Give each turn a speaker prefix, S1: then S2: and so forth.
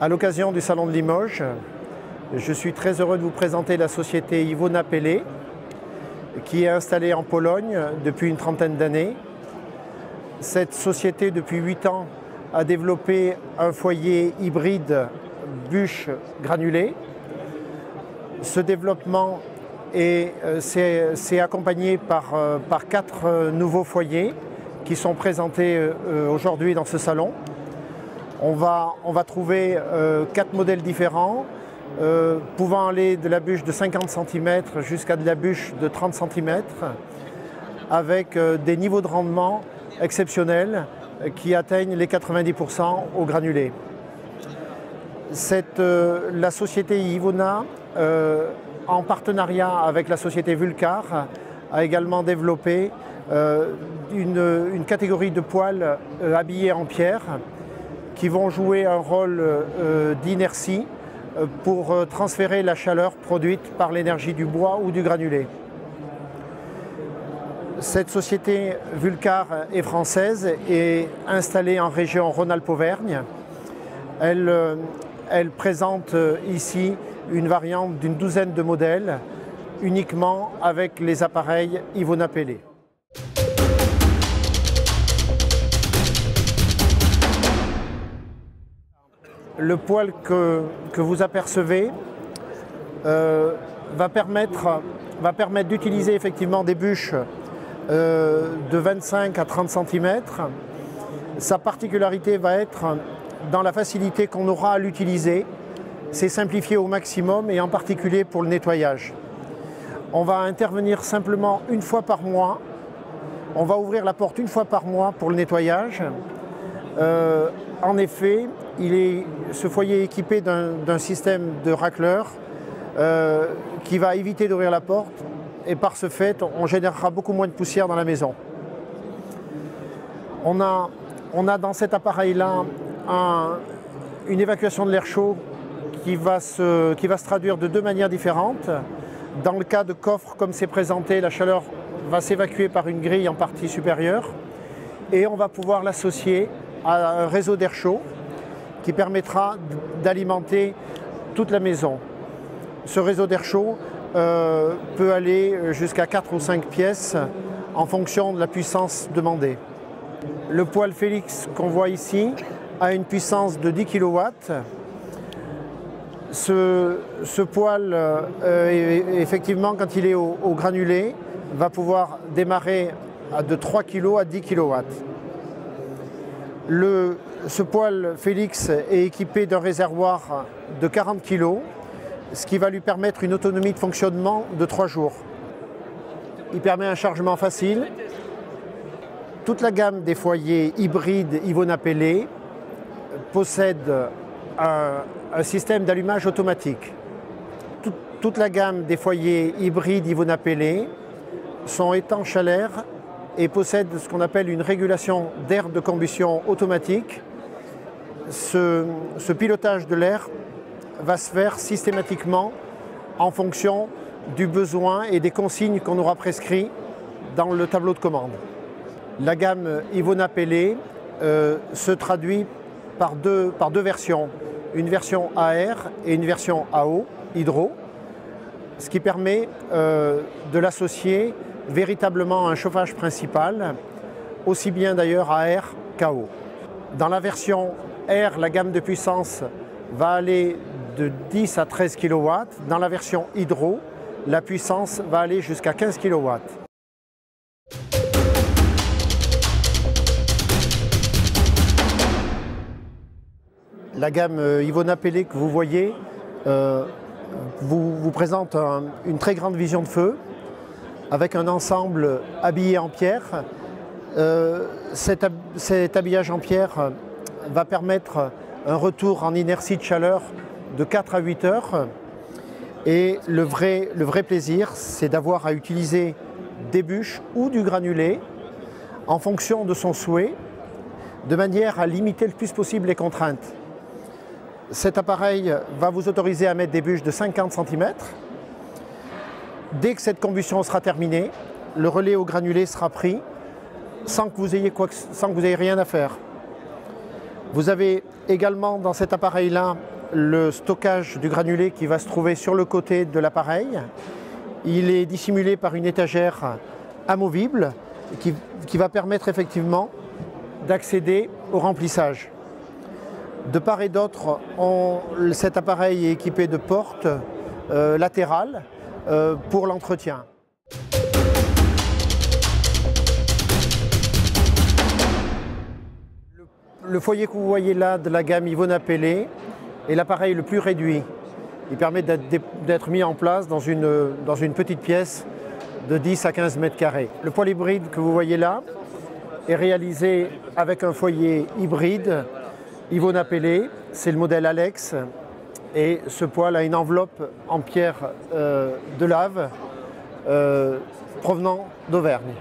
S1: À l'occasion du Salon de Limoges, je suis très heureux de vous présenter la société Iwona Pele, qui est installée en Pologne depuis une trentaine d'années. Cette société, depuis 8 ans, a développé un foyer hybride bûche granulée. Ce développement s'est accompagné par 4 nouveaux foyers qui sont présentés aujourd'hui dans ce salon. On va trouver 4 modèles différents, pouvant aller de la bûche de 50 cm jusqu'à de la bûche de 30 cm, avec des niveaux de rendement exceptionnels qui atteignent les 90% au granulé. La société Iwona, en partenariat avec la société Vulcar, a également développé une catégorie de poêles habillés en pierre qui vont jouer un rôle d'inertie pour transférer la chaleur produite par l'énergie du bois ou du granulé. Cette société Vulcar est française et installée en région Rhône-Alpes-Auvergne. Elle présente ici une variante d'une douzaine de modèles, uniquement avec les appareils Iwona Pele. Le poêle que vous apercevez va permettre d'utiliser effectivement des bûches de 25 à 30 cm. Sa particularité va être dans la facilité qu'on aura à l'utiliser. C'est simplifié au maximum et en particulier pour le nettoyage. On va intervenir simplement une fois par mois. On va ouvrir la porte une fois par mois pour le nettoyage. En effet, ce foyer est équipé d'un système de racleur qui va éviter d'ouvrir la porte et par ce fait, on générera beaucoup moins de poussière dans la maison. On a dans cet appareil-là une évacuation de l'air chaud qui va se traduire de 2 manières différentes. Dans le cas de coffre, comme c'est présenté, la chaleur va s'évacuer par une grille en partie supérieure et on va pouvoir l'associer à un réseau d'air chaud qui permettra d'alimenter toute la maison. Ce réseau d'air chaud peut aller jusqu'à 4 ou 5 pièces en fonction de la puissance demandée. Le poêle Felix qu'on voit ici a une puissance de 10 kW. Ce poêle, effectivement, quand il est au granulé, va pouvoir démarrer de 3 kg à 10 kW. Ce poêle Felix est équipé d'un réservoir de 40 kg, ce qui va lui permettre une autonomie de fonctionnement de 3 jours. Il permet un chargement facile. Toute la gamme des foyers hybrides Iwona Pele possède un système d'allumage automatique. Toute la gamme des foyers hybrides Iwona Pele sont étanches à l'air et possèdent ce qu'on appelle une régulation d'air de combustion automatique. Ce pilotage de l'air va se faire systématiquement en fonction du besoin et des consignes qu'on aura prescrits dans le tableau de commande. La gamme Iwona Pele se traduit par deux versions, une version AR et une version AO, hydro, ce qui permet de l'associer véritablement à un chauffage principal, aussi bien d'ailleurs AR qu'AO. Dans la version R, la gamme de puissance va aller de 10 à 13 kW. Dans la version hydro, la puissance va aller jusqu'à 15 kW. La gamme Iwona Pele que vous voyez vous présente une très grande vision de feu avec un ensemble habillé en pierre. Cet habillage en pierre va permettre un retour en inertie de chaleur de 4 à 8 heures. Et le vrai plaisir, c'est d'avoir à utiliser des bûches ou du granulé en fonction de son souhait, de manière à limiter le plus possible les contraintes. Cet appareil va vous autoriser à mettre des bûches de 50 cm. Dès que cette combustion sera terminée, le relais au granulé sera pris sans que vous ayez rien à faire. Vous avez également dans cet appareil-là le stockage du granulé qui va se trouver sur le côté de l'appareil. Il est dissimulé par une étagère amovible qui va permettre effectivement d'accéder au remplissage. De part et d'autre, cet appareil est équipé de portes latérales pour l'entretien. Le foyer que vous voyez là de la gamme Yvona Pellet est l'appareil le plus réduit. Il permet d'être mis en place dans une petite pièce de 10 à 15 mètres carrés. Le poêle hybride que vous voyez là est réalisé avec un foyer hybride Yvona Pellet, c'est le modèle Alex, et ce poêle a une enveloppe en pierre de lave provenant d'Auvergne.